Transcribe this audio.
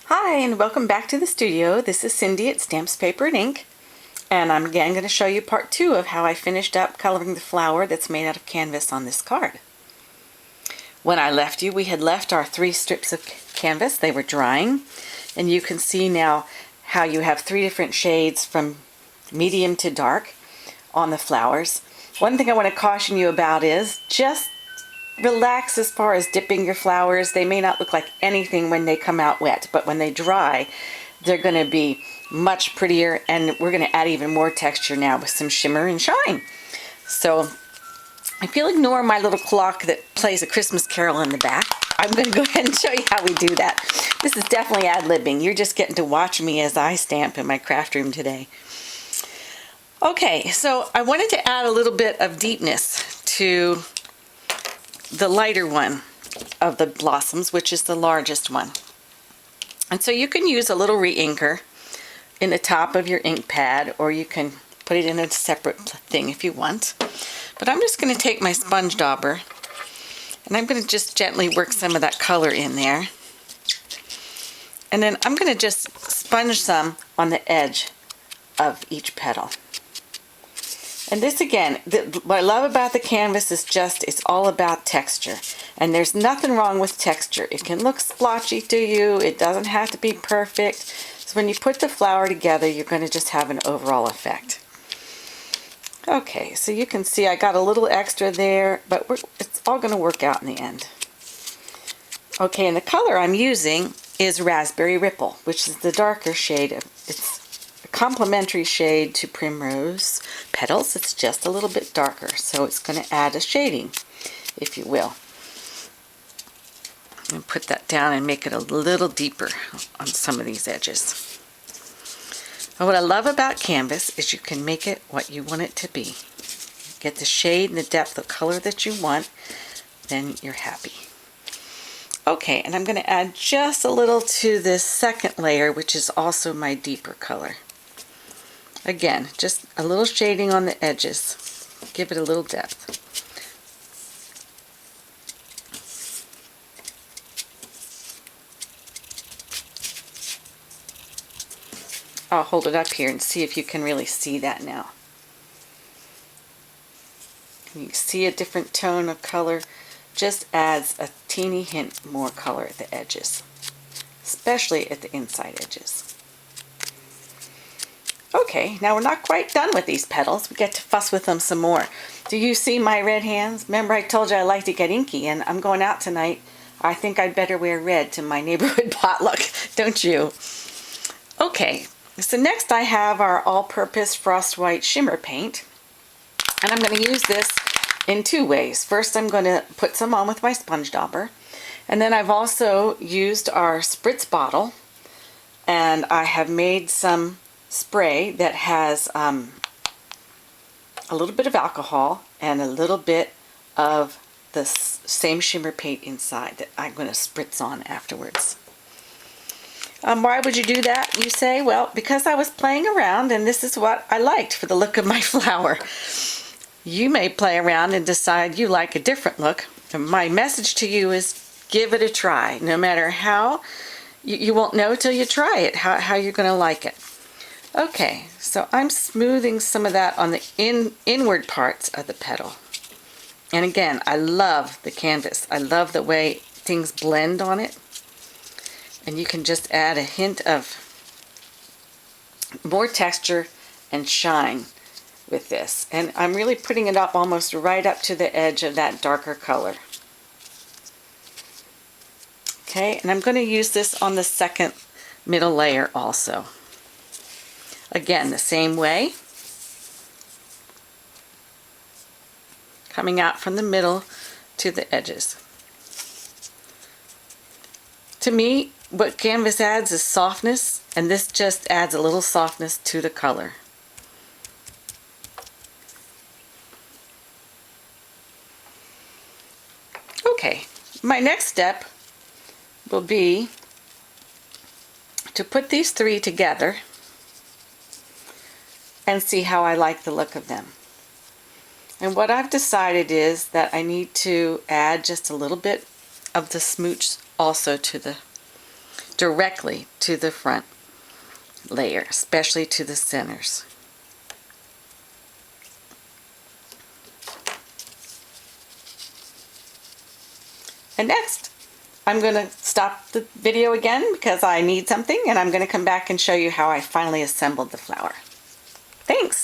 Hi, and welcome back to the studio. This is Cindy at Stamps, Paper, and Ink, and I'm again going to show you part 2 of how I finished up coloring the flower that's made out of canvas on this card. When I left you, we had left our 3 strips of canvas. They were drying, and you can see now how you have 3 different shades from medium to dark on the flowers. One thing I want to caution you about is just relax as far as dipping your flowers. They may not look like anything when they come out wet, but when they dry, they're going to be much prettier, and we're going to add even more texture now with some shimmer and shine. So if you'll ignore my little clock that plays a Christmas carol in the back, I'm going to go ahead and show you how we do that. This is definitely ad-libbing. You're just getting to watch me as I stamp in my craft room today. Okay, so I wanted to add a little bit of deepness to the lighter one of the blossoms, which is the largest one. And so you can use a little re-inker in the top of your ink pad, or you can put it in a separate thing if you want. But I'm just going to take my sponge dauber, and I'm going to just gently work some of that color in there. And then I'm going to just sponge some on the edge of each petal. And this again, what I love about the canvas is just, it's all about texture. And there's nothing wrong with texture. It can look splotchy to you. It doesn't have to be perfect. So when you put the flower together, you're going to just have an overall effect. Okay, so you can see I got a little extra there, but it's all going to work out in the end. Okay, and the color I'm using is Raspberry Ripple, which is the darker shade. It's complementary shade to Primrose Petals. It's just a little bit darker, so it's going to add a shading, if you will. And put that down and make it a little deeper on some of these edges. And what I love about canvas is you can make it what you want it to be. Get the shade and the depth of color that you want, then you're happy. Okay, and I'm going to add just a little to this second layer, which is also my deeper color. Again, just a little shading on the edges. Give it a little depth. I'll hold it up here and see if you can really see that now. You see a different tone of color. Just adds a teeny hint more color at the edges, especially at the inside edges. Okay, now we're not quite done with these petals. We get to fuss with them some more. Do you see my red hands? Remember I told you I like to get inky, and I'm going out tonight. I think I'd better wear red to my neighborhood potluck, don't you? Okay, so next I have our all-purpose Frost White Shimmer Paint, and I'm going to use this in 2 ways. First, I'm going to put some on with my sponge dauber, and then I've also used our spritz bottle, and I have made some spray that has a little bit of alcohol and a little bit of the same shimmer paint inside that I'm going to spritz on afterwards. Why would you do that, you say? Well, because I was playing around and this is what I liked for the look of my flower. You may play around and decide you like a different look. And my message to you is give it a try. No matter how, you won't know till you try it how you're going to like it. Okay, so I'm smoothing some of that on the inward parts of the petal. And again, I love the canvas. I love the way things blend on it. And you can just add a hint of more texture and shine with this. And I'm really putting it up almost right up to the edge of that darker color. Okay, and I'm going to use this on the second middle layer also. Again, the same way, coming out from the middle to the edges. To me, what canvas adds is softness, and this just adds a little softness to the color. Okay, my next step will be to put these 3 together and see how I like the look of them. And what I've decided is that I need to add just a little bit of the smooch also to the directly to the front layer, especially to the centers. And next, I'm going to stop the video again because I need something, and I'm going to come back and show you how I finally assembled the flower. Thanks!